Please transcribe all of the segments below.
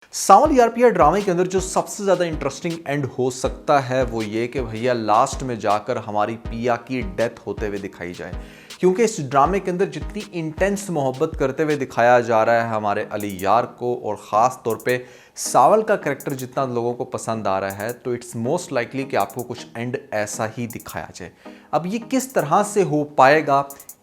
सावल ईआरपीआर ड्रामे के अंदर जो सबसे ज्यादा इंटरेस्टिंग एंड हो सकता है वो ये कि भैया लास्ट में जाकर हमारी पिया की डेथ होते हुए दिखाई जाए। क्योंकि इस ड्रामे के अंदर जितनी इंटेंस मोहब्बत करते हुए दिखाया जा रहा है हमारे अली यार को, और ख़ास तौर पे सावल का कैरेक्टर जितना लोगों को पसंद आ रहा है, तो इट्स मोस्ट लाइकली कि आपको कुछ एंड ऐसा ही दिखाया जाए। अब ये किस तरह से हो पाएगा,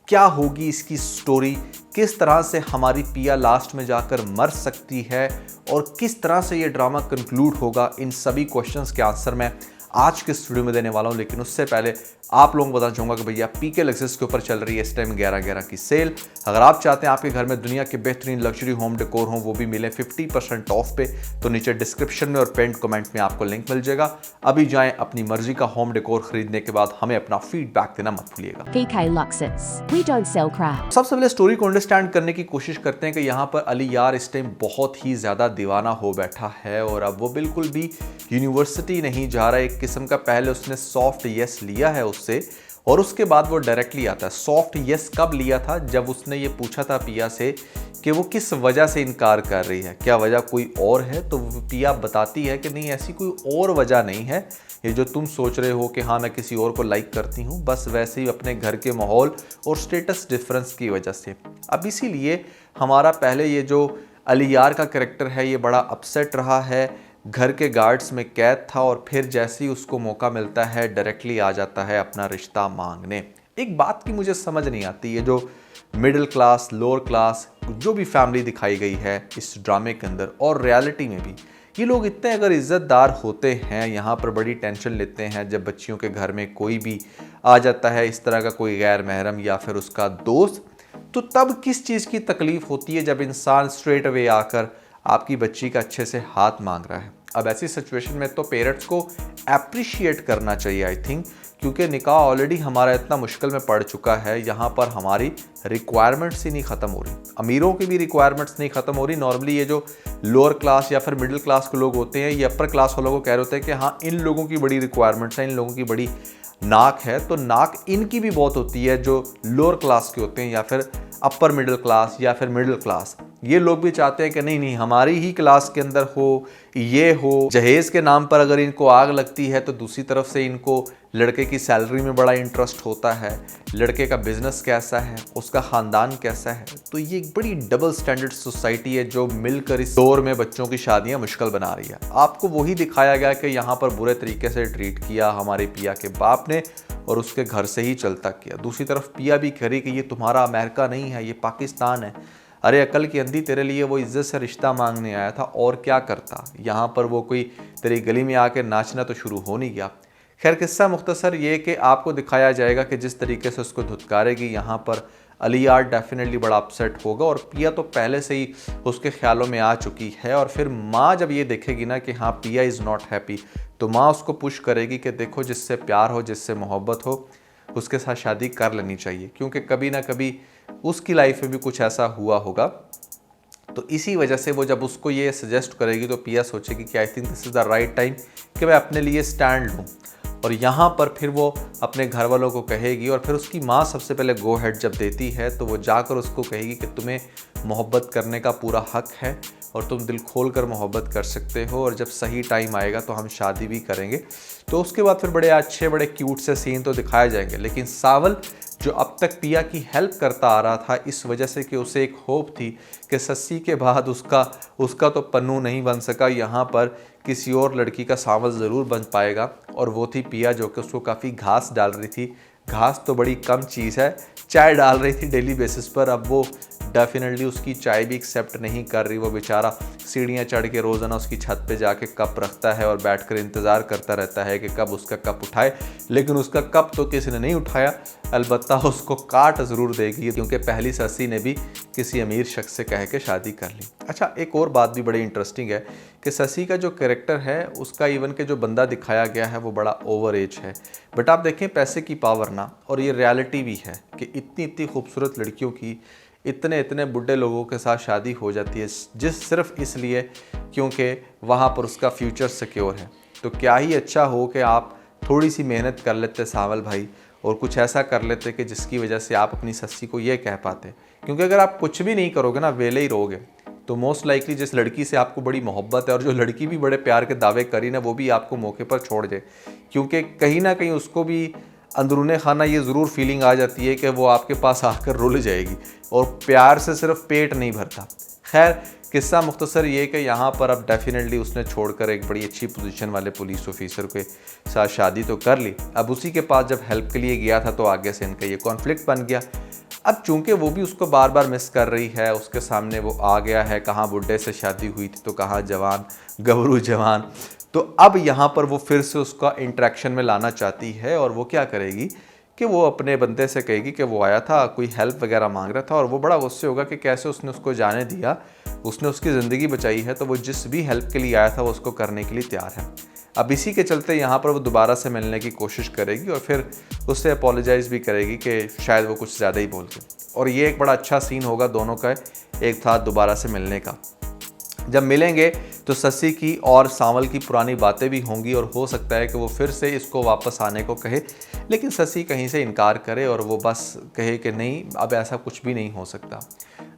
क्या होगी इसकी स्टोरी, किस तरह से हमारी पिया लास्ट में जाकर मर सकती है और किस तरह से ये ड्रामा कंक्लूड होगा, इन सभी क्वेश्चंस के आंसर मैं आज के इस वीडियो में देने वाला हूं। लेकिन उससे पहले आप लोगों को बताना चाहूंगा कि भैया पीके लग्जरीज के ऊपर चल रही है इस टाइम 11/11 की सेल। अगर आप चाहते हैं आपके घर में दुनिया के बेहतरीन लग्जरी होम डेकोर हो, वो भी मिले 50% ऑफ पे, तो नीचे डिस्क्रिप्शन में और पेंट कमेंट में आपको लिंक मिल जाएगा। अभी जाएं, अपनी मर्जी का होम डेकोर खरीदने के बाद हमें अपना फीडबैक देना मत भूलिएगा। PK Luxus. We don't sell crap. सबसे पहले स्टोरी को अंडरस्टैंड करने की कोशिश करते हैं कि यहाँ पर अली यार इस टाइम बहुत ही ज़्यादा दीवाना हो बैठा है और अब वो बिल्कुल भी यूनिवर्सिटी नहीं जा रहा है। एक किस्म का पहले उसने सॉफ्ट यस लिया है उससे, और उसके बाद वो डायरेक्टली आता है। सॉफ्ट यस कब लिया था? जब उसने ये पूछा था पिया से कि वो किस वजह से इनकार कर रही है, क्या वजह कोई और है? तो पिया बताती है कि नहीं, ऐसी कोई और वजह नहीं है, ये जो तुम सोच रहे हो कि हाँ मैं किसी और को लाइक करती हूँ, बस वैसे ही अपने घर के माहौल और स्टेटस डिफरेंस की वजह से। अब इसीलिए हमारा पहले ये जो अली यार का कैरेक्टर है ये बड़ा अपसेट रहा है, घर के गार्ड्स में कैद था, और फिर जैसे ही उसको मौका मिलता है डायरेक्टली आ जाता है अपना रिश्ता मांगने। एक बात की मुझे समझ नहीं आती, ये जो मिडिल क्लास, लोअर क्लास, जो भी फैमिली दिखाई गई है इस ड्रामे के अंदर और रियलिटी में भी, ये लोग इतने अगर इज़्ज़तदार होते हैं, यहाँ पर बड़ी टेंशन लेते हैं जब बच्चियों के घर में कोई भी आ जाता है इस तरह का कोई गैर महरम या फिर उसका दोस्त, तो तब किस चीज़ की तकलीफ़ होती है जब इंसान स्ट्रेट अवे आकर आपकी बच्ची का अच्छे से हाथ मांग रहा है। अब ऐसी सिचुएशन में तो पेरेंट्स को अप्रिशिएट करना चाहिए आई थिंक, क्योंकि निकाह ऑलरेडी हमारा इतना मुश्किल में पड़ चुका है, यहाँ पर हमारी रिक्वायरमेंट्स ही नहीं ख़त्म हो रही, अमीरों की भी रिक्वायरमेंट्स नहीं ख़त्म हो रही। नॉर्मली ये जो लोअर क्लास या फिर मिडिल क्लास के लोग होते हैं, ये अपर क्लास वालों को कह रहे होते हैं कि हाँ इन लोगों की बड़ी रिक्वायरमेंट्स हैं, इन लोगों की बड़ी नाक है, तो नाक इनकी भी बहुत होती है जो लोअर क्लास के होते हैं या फिर अपर मिडिल क्लास या फिर मिडिल क्लास। ये लोग भी चाहते हैं कि नहीं नहीं हमारी ही क्लास के अंदर हो, ये हो। जहेज़ के नाम पर अगर इनको आग लगती है तो दूसरी तरफ से इनको लड़के की सैलरी में बड़ा इंटरेस्ट होता है, लड़के का बिजनेस कैसा है, उसका ख़ानदान कैसा है। तो ये एक बड़ी डबल स्टैंडर्ड सोसाइटी है जो मिलकर इस दौर में बच्चों की शादियां मुश्किल बना रही है। आपको वही दिखाया गया कि यहाँ पर बुरे तरीके से ट्रीट किया हमारे पिया के बाप ने और उसके घर से ही चलता किया। दूसरी तरफ पिया भी करी कि ये तुम्हारा अमेरिका नहीं है, ये पाकिस्तान है। अरे अकल की अंधी, तेरे लिए वो इज्जत से रिश्ता मांगने आया था, और क्या करता, यहाँ पर वो कोई तेरी गली में आके नाचना तो शुरू हो नहीं गया। खैर किस्सा मुख्तसर ये कि आपको दिखाया जाएगा कि जिस तरीके से उसको धुतकारेगी यहाँ पर अली यार डेफिनेटली बड़ा अपसेट होगा, और पिया तो पहले से ही उसके ख्यालों में आ चुकी है। और फिर माँ जब ये देखेगी ना कि हाँ पिया इज़ नॉट हैप्पी, तो माँ उसको पुश करेगी कि देखो जिससे प्यार हो, जिससे मोहब्बत हो, उसके साथ शादी कर लेनी चाहिए, क्योंकि कभी ना कभी उसकी लाइफ में भी कुछ ऐसा हुआ होगा। तो इसी वजह से वो जब उसको ये सजेस्ट करेगी तो पिया सोचेगी कि I think this is the right time कि मैं अपने लिए स्टैंड लूँ, और यहाँ पर फिर वो अपने घर वालों को कहेगी। और फिर उसकी माँ सबसे पहले गो हेड जब देती है तो वो जाकर उसको कहेगी कि तुम्हें मोहब्बत करने का पूरा हक है और तुम दिल खोल कर मोहब्बत कर सकते हो, और जब सही टाइम आएगा तो हम शादी भी करेंगे। तो उसके बाद फिर बड़े अच्छे बड़े क्यूट से सीन तो दिखाए जाएंगे। लेकिन सावल जो अब तक पिया की हेल्प करता आ रहा था इस वजह से कि उसे एक होप थी कि सस्सी के बाद उसका तो पन्नू नहीं बन सका, यहाँ पर किसी और लड़की का सावल ज़रूर बन पाएगा, और वो थी पिया जो कि उसको काफ़ी घास डाल रही थी। घास तो बड़ी कम चीज़ है, चाय डाल रही थी डेली बेसिस पर। अब वो डेफिनेटली उसकी चाय भी एक्सेप्ट नहीं कर रही। वो बेचारा सीढ़ियाँ चढ़ के रोज़ाना उसकी छत पे जाके कप रखता है और बैठकर इंतज़ार करता रहता है कि कब उसका कप उठाए, लेकिन उसका कप तो किसी ने नहीं उठाया। अलबत्ता उसको काट ज़रूर देगी, क्योंकि पहली सस्सी ने भी किसी अमीर शख्स से कह के शादी कर ली। अच्छा, एक और बात भी बड़ी इंटरेस्टिंग है कि सस्सी का जो कैरेक्टर है उसका, इवन के जो बंदा दिखाया गया है वो बड़ा ओवर एज है। बट आप देखें पैसे की पावर ना, और ये रियलिटी भी है कि इतनी इतनी खूबसूरत लड़कियों की इतने इतने बुढ़े लोगों के साथ शादी हो जाती है, जिस सिर्फ इसलिए क्योंकि वहाँ पर उसका फ्यूचर सिक्योर है। तो क्या ही अच्छा हो कि आप थोड़ी सी मेहनत कर लेते सावल भाई, और कुछ ऐसा कर लेते कि जिसकी वजह से आप अपनी सस्सी को ये कह पाते। क्योंकि अगर आप कुछ भी नहीं करोगे ना, वेले ही रहोगे, तो मोस्ट लाइकली जिस लड़की से आपको बड़ी मोहब्बत है और जो लड़की भी बड़े प्यार के दावे करी ना, वो भी आपको मौके पर छोड़ जाए, क्योंकि कहीं ना कहीं उसको भी अंदरूने खाना ये ज़रूर फीलिंग आ जाती है कि वो आपके पास आकर रुल जाएगी, और प्यार से सिर्फ पेट नहीं भरता। खैर, किस्सा मुख्तसर ये कि यहाँ पर अब डेफिनेटली उसने छोड़कर एक बड़ी अच्छी पोजीशन वाले पुलिस ऑफिसर के साथ शादी तो कर ली। अब उसी के पास जब हेल्प के लिए गया था तो आगे से इनका ये कॉन्फ्लिक्ट बन गया। अब चूंकि वो भी उसको बार बार मिस कर रही है, उसके सामने वो आ गया है, कहाँ बुड्ढे से शादी हुई थी तो कहाँ जवान गबरू जवान, तो अब यहाँ पर वो फिर से उसका इंटरेक्शन में लाना चाहती है। और वो क्या करेगी कि वो अपने बंदे से कहेगी कि वो आया था, कोई हेल्प वगैरह मांग रहा था, और वो बड़ा गुस्से होगा कि कैसे उसने उसको जाने दिया, उसने उसकी ज़िंदगी बचाई है, तो वो जिस भी हेल्प के लिए आया था वो उसको करने के लिए तैयार है। अब इसी के चलते यहाँ पर वो दोबारा से मिलने की कोशिश करेगी और फिर उससे अपोलोजाइज़ भी करेगी कि शायद वो कुछ ज़्यादा ही बोल के, और ये एक बड़ा अच्छा सीन होगा दोनों का एक साथ दोबारा से मिलने का। जब मिलेंगे तो ससी की और सांवल की पुरानी बातें भी होंगी, और हो सकता है कि वो फिर से इसको वापस आने को कहे, लेकिन ससी कहीं से इनकार करे और वो बस कहे कि नहीं, अब ऐसा कुछ भी नहीं हो सकता।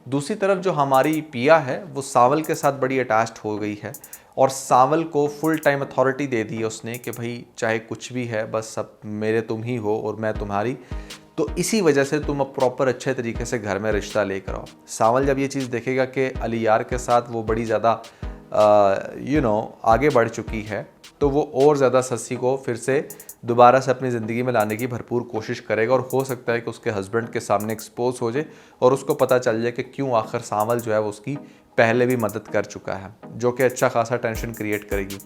दूसरी तरफ जो हमारी पिया है वो सांवल के साथ बड़ी अटैच्ड हो गई है, और सांवल को फुल टाइम अथॉरिटी दे दी है उसने कि भाई चाहे कुछ भी है, बस सब मेरे तुम ही हो और मैं तुम्हारी, तो इसी वजह से तुम अब प्रॉपर अच्छे तरीके से घर में रिश्ता लेकर आओ। सांवल जब ये चीज़ देखेगा कि अली यार के साथ वो बड़ी ज़्यादा आगे बढ़ चुकी है, तो वो और ज़्यादा ससी को फिर से दोबारा से अपनी ज़िंदगी में लाने की भरपूर कोशिश करेगा, और हो सकता है कि उसके हस्बैंड के सामने एक्सपोज हो जाए और उसको पता चल जाए कि क्यों आखिर सांवल जो है वो उसकी पहले भी मदद कर चुका है, जो कि अच्छा खासा टेंशन क्रिएट करेगी।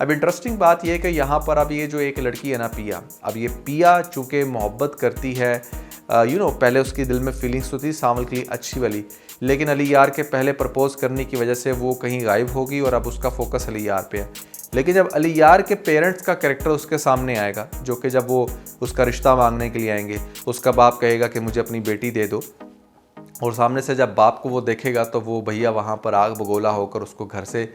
अब इंटरेस्टिंग बात यह है कि यहाँ पर अब ये जो एक लड़की है ना पिया, अब ये पिया चूँकि मोहब्बत करती है, पहले उसकी दिल में फीलिंग्स तो थी सांवल के लिए अच्छी वाली, लेकिन अली यार के पहले प्रपोज करने की वजह से वो कहीं गायब होगी और अब उसका फोकस अली यार पे है। लेकिन जब अली यार के पेरेंट्स का कैरेक्टर उसके सामने आएगा, जो कि जब वो उसका रिश्ता मांगने के लिए आएंगे, उसका बाप कहेगा कि मुझे अपनी बेटी दे दो, और सामने से जब बाप को वो देखेगा तो वो भैया वहाँ पर आग बगोला होकर उसको घर से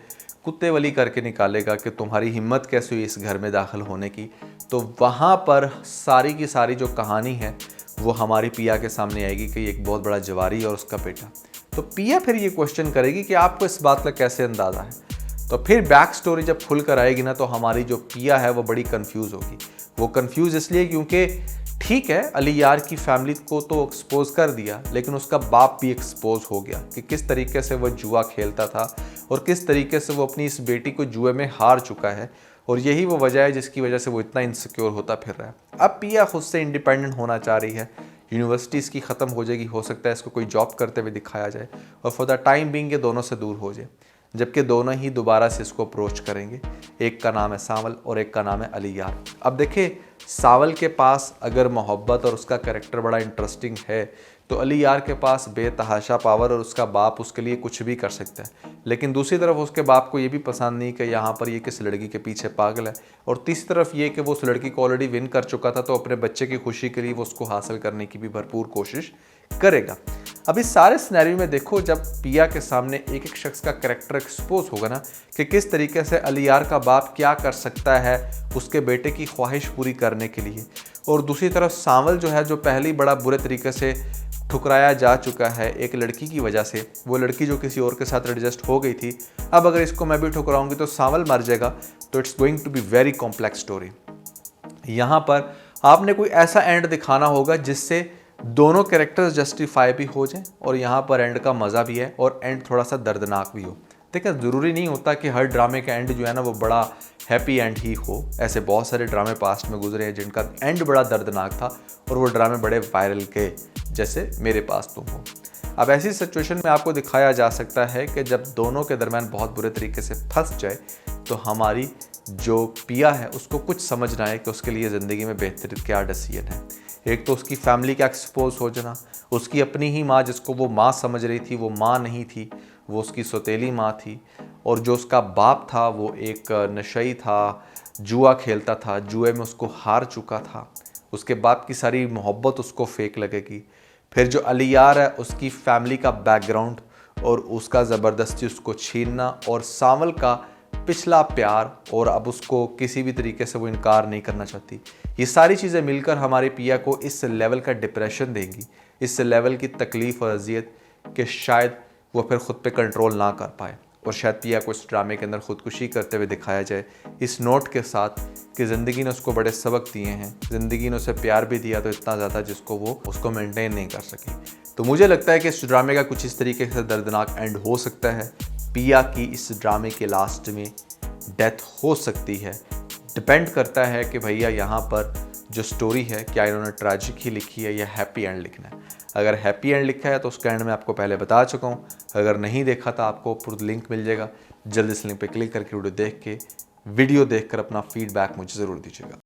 कुत्ते वाली करके निकालेगा कि तुम्हारी हिम्मत कैसे हुई इस घर में दाखिल होने की। तो वहाँ पर सारी की सारी जो कहानी है वो हमारी पिया के सामने आएगी कि एक बहुत बड़ा जवारी और उसका बेटा। तो पिया फिर ये क्वेश्चन करेगी कि आपको इस बात का कैसे अंदाज़ा है। तो फिर बैक स्टोरी जब खुल कर आएगी ना, तो हमारी जो पिया है वो बड़ी कंफ्यूज होगी। वो कंफ्यूज इसलिए क्योंकि ठीक है, अली यार की फैमिली को तो एक्सपोज कर दिया, लेकिन उसका बाप भी एक्सपोज हो गया कि किस तरीके से वो जुआ खेलता था और किस तरीके से वो अपनी इस बेटी को जुए में हार चुका है, और यही वो वजह है जिसकी वजह से वो इतना इनसिक्योर होता फिर रहा है। अब पिया खुद से इंडिपेंडेंट होना चाह रही है, यूनिवर्सिटी इसकी ख़त्म हो जाएगी, हो सकता है इसको कोई जॉब करते हुए दिखाया जाए और फॉर द टाइम बीइंग ये दोनों से दूर हो जाए, जबकि दोनों ही दोबारा से इसको अप्रोच करेंगे। एक का नाम है सांवल और एक का नाम है अली यार। अब देखिए, सांवल के पास अगर मोहब्बत और उसका कैरेक्टर बड़ा इंटरेस्टिंग है, तो अली यार के पास बेतहाशा पावर और उसका बाप उसके लिए कुछ भी कर सकता है। लेकिन दूसरी तरफ उसके बाप को ये भी पसंद नहीं कि यहाँ पर ये किस लड़की के पीछे पागल है, और तीसरी तरफ ये कि वो उस लड़की को ऑलरेडी विन कर चुका था, तो अपने बच्चे की खुशी के लिए वो उसको हासिल करने की भी भरपूर कोशिश करेगा। अब इस सारे सिनेरियो में देखो, जब पिया के सामने एक एक शख्स का कैरेक्टर एक्सपोज होगा ना, कि किस तरीके से अली यार का बाप क्या कर सकता है उसके बेटे की ख्वाहिश पूरी करने के लिए, और दूसरी तरफ सांवल जो है, जो पहले ही बड़ा बुरे तरीके से ठुकराया जा चुका है एक लड़की की वजह से, वो लड़की जो किसी और के साथ एडजस्ट हो गई थी, अब अगर इसको मैं भी ठुकराऊंगी तो सांवल मर जाएगा। तो it's going to be very complex story. यहाँ पर आपने कोई ऐसा एंड दिखाना होगा जिससे दोनों कैरेक्टर्स जस्टिफाई भी हो जाएं, और यहाँ पर एंड का मज़ा भी है और एंड थोड़ा सा दर्दनाक भी हो। देखिए, ज़रूरी नहीं होता कि हर ड्रामे का एंड जो है ना वो बड़ा हैप्पी एंड ही हो। ऐसे बहुत सारे ड्रामे पास्ट में गुजरे हैं जिनका एंड बड़ा दर्दनाक था और वो ड्रामे बड़े वायरल के, जैसे मेरे पास तुम हो। अब ऐसी सिचुएशन में आपको दिखाया जा सकता है कि जब दोनों के दरमियान बहुत बुरे तरीके से फंस जाए, तो हमारी जो पिया है उसको कुछ समझना है कि उसके लिए ज़िंदगी में बेहतर क्या डिसीजन है। एक तो उसकी फैमिली का एक्सपोज हो जाना, उसकी अपनी ही माँ जिसको वो माँ समझ रही थी वो माँ नहीं थी, वो उसकी सौतेली माँ थी, और जो उसका बाप था वो एक नशई था, जुआ खेलता था, जुए में उसको हार चुका था, उसके बाप की सारी मोहब्बत उसको फेक लगेगी। फिर जो अली यार है, उसकी फैमिली का बैकग्राउंड और उसका ज़बरदस्ती उसको छीनना, और सांवल का पिछला प्यार, और अब उसको किसी भी तरीके से वो इनकार नहीं करना चाहती। ये सारी चीज़ें मिलकर हमारे पिया को इस लेवल का डिप्रेशन देंगी, इस लेवल की तकलीफ़ और अजियत, कि शायद वो फिर खुद पे कंट्रोल ना कर पाए और शायद पिया को इस ड्रामे के अंदर खुदकुशी करते हुए दिखाया जाए, इस नोट के साथ कि ज़िंदगी ने उसको बड़े सबक दिए हैं, ज़िंदगी ने उसे प्यार भी दिया तो इतना ज़्यादा जिसको वो उसको मेंटेन नहीं कर सकी। तो मुझे लगता है कि इस ड्रामे का कुछ इस तरीके से दर्दनाक एंड हो सकता है। पिया की इस ड्रामे के लास्ट में डेथ हो सकती है। डिपेंड करता है कि भैया यहाँ पर जो स्टोरी है क्या इन्होंने ट्रैजिक ही लिखी है या हैप्पी एंड लिखना है। अगर हैप्पी एंड लिखा है तो उसका एंड मैं आपको पहले बता चुका हूँ। अगर नहीं देखा तो आपको पूरा लिंक मिल जाएगा, जल्दी इस लिंक पे क्लिक करके वीडियो देख कर अपना फीडबैक मुझे ज़रूर दीजिएगा।